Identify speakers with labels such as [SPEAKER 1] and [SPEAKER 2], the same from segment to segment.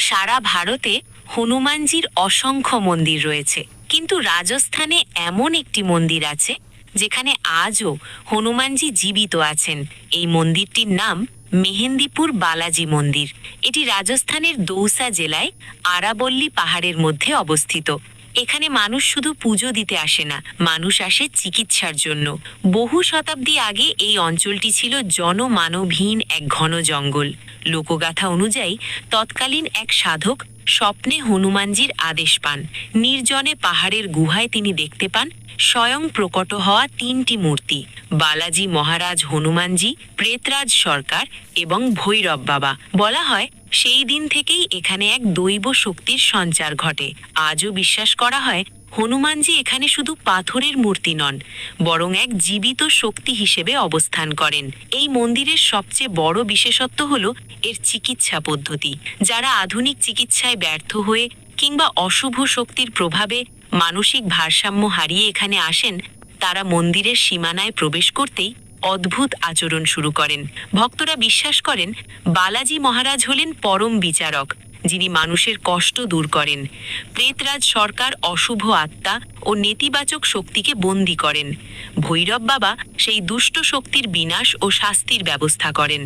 [SPEAKER 1] সারা ভারতে হনুমানজির অসংখ্য মন্দির রয়েছে, কিন্তু রাজস্থানে এমন একটি মন্দির আছে যেখানে আজও হনুমানজি জীবিত আছেন। এই মন্দিরটির নাম মেহেন্দিপুর বালাজি মন্দির। এটি রাজস্থানের দৌসা জেলায় আরাবল্লী পাহাড়ের মধ্যে অবস্থিত। এখানে মানুষ শুধু পুজো দিতে আসে না, মানুষ আসে চিকিৎসার জন্য। বহু শতাব্দী আগে এই অঞ্চলটি ছিল জনমানবহীন এক ঘন জঙ্গল। লোকগাথা অনুযায়ী তৎকালীন এক সাধক স্বপ্নে হনুমানজির আদেশ পান। নির্জনে পাহাড়ের গুহায় তিনি দেখতে পান স্বয়ং প্রকট হওয়া তিনটি মূর্তি: বালাজি মহারাজ হনুমানজি, প্রেতরাজ সরকার এবং ভৈরব বাবা। বলা হয় সেই দিন থেকেই এখানে এক দৈব শক্তির সঞ্চার ঘটে। আজও বিশ্বাস করা হয় হনুমানজি এখানে শুধু পাথরের মূর্তি নন, বরং এক জীবিত শক্তি হিসেবে অবস্থান করেন। এই মন্দিরের সবচেয়ে বড় বিশেষত্ব হলো এর চিকিৎসা পদ্ধতি। যারা আধুনিক চিকিৎসায় ব্যর্থ হয়ে কিংবা অশুভ শক্তির প্রভাবে মানসিক ভারসাম্য হারিয়ে এখানে আসেন, তারা মন্দিরের সীমানায় প্রবেশ করতেই অদ্ভুত আচরণ শুরু করেন। ভক্তরা বিশ্বাস করেন বালাজি মহারাজ হলেন পরম বিচারক, যিনি মানুষের কষ্ট দূর করেন। প্রেতরাজ সরকার অশুভ আত্মা ও নেতিবাচক শক্তিকে বন্দী করেন। ভৈরব বাবা সেই দুষ্ট শক্তির বিনাশ ও শাস্তির ব্যবস্থা করেন।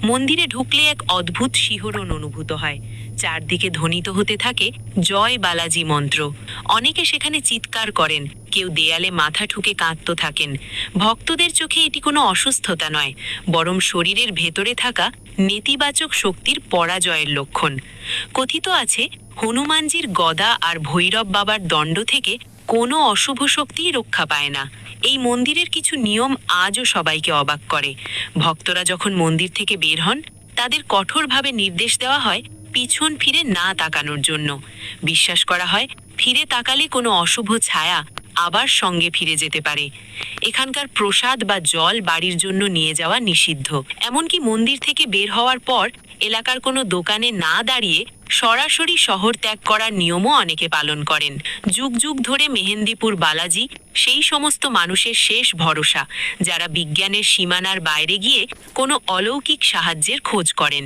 [SPEAKER 1] মন্দিরে ঢুকলে এক অদ্ভুত শিহরণ অনুভূত হয়। চারদিকে ধ্বনিত হতে থাকে জয় বালাজি মন্ত্র। অনেকে সেখানে চিৎকার করেন, কেউ দেয়ালে মাথা ঠুকে কাঁদতে থাকেন। ভক্তদের চোখে এটি কোনো অসুস্থতা নয়, বরং শরীরের ভেতরে থাকা নেতিবাচক শক্তির পরাজয়ের লক্ষণ। কথিত আছে হনুমানজির গদা আর ভৈরব বাবার দণ্ড থেকে কোনো অশুভ শক্তিই রক্ষা পায় না। এই মন্দিরের কিছু নিয়ম আজও সবাইকে অবাক করে। ভক্তরা যখন মন্দির থেকে বের হন, তাদের কঠোরভাবে নির্দেশ দেওয়া হয় পিছন ফিরে না তাকানোর জন্য। বিশ্বাস করা হয় ফিরে তাকালে কোনো অশুভ ছায়া আবার সঙ্গে ফিরে যেতে পারে। এখানকার প্রসাদ বা জল বাড়ির জন্য নিয়ে যাওয়া নিষিদ্ধ। এমনকি মন্দির থেকে বের হওয়ার পর এলাকার কোনো দোকানে না দাঁড়িয়ে সরাসরি শহর ত্যাগ করার নিয়মও অনেকে পালন করেন। যুগ যুগ ধরে মেহেন্দিপুর বালাজি সেই সমস্ত মানুষের শেষ ভরসা, যারা বিজ্ঞানের সীমানার বাইরে গিয়ে কোনো অলৌকিক সাহায্যের খোঁজ করেন।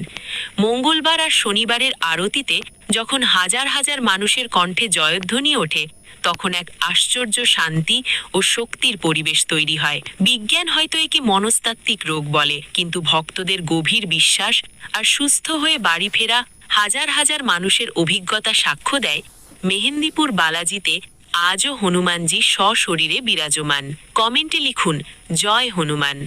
[SPEAKER 1] মঙ্গলবার আর শনিবারের আরতিতে যখন হাজার হাজার মানুষের কণ্ঠে জয়ধ্বনি ওঠে, তখন এক আশ্চর্য শান্তি ও শক্তির পরিবেশ তৈরি হয়। বিজ্ঞান হয়তো একে মনস্তাত্ত্বিক রোগ বলে, কিন্তু ভক্তদের গভীর বিশ্বাস আর সুস্থ হয়ে বাড়ি ফেরা হাজার হাজার মানুষের অভিজ্ঞতা সাক্ষ্য দেয় মেহেন্দিপুর বালাজিতে আজও হনুমানজি সশরীরে বিরাজমান। কমেন্টে লিখুন জয় হনুমান।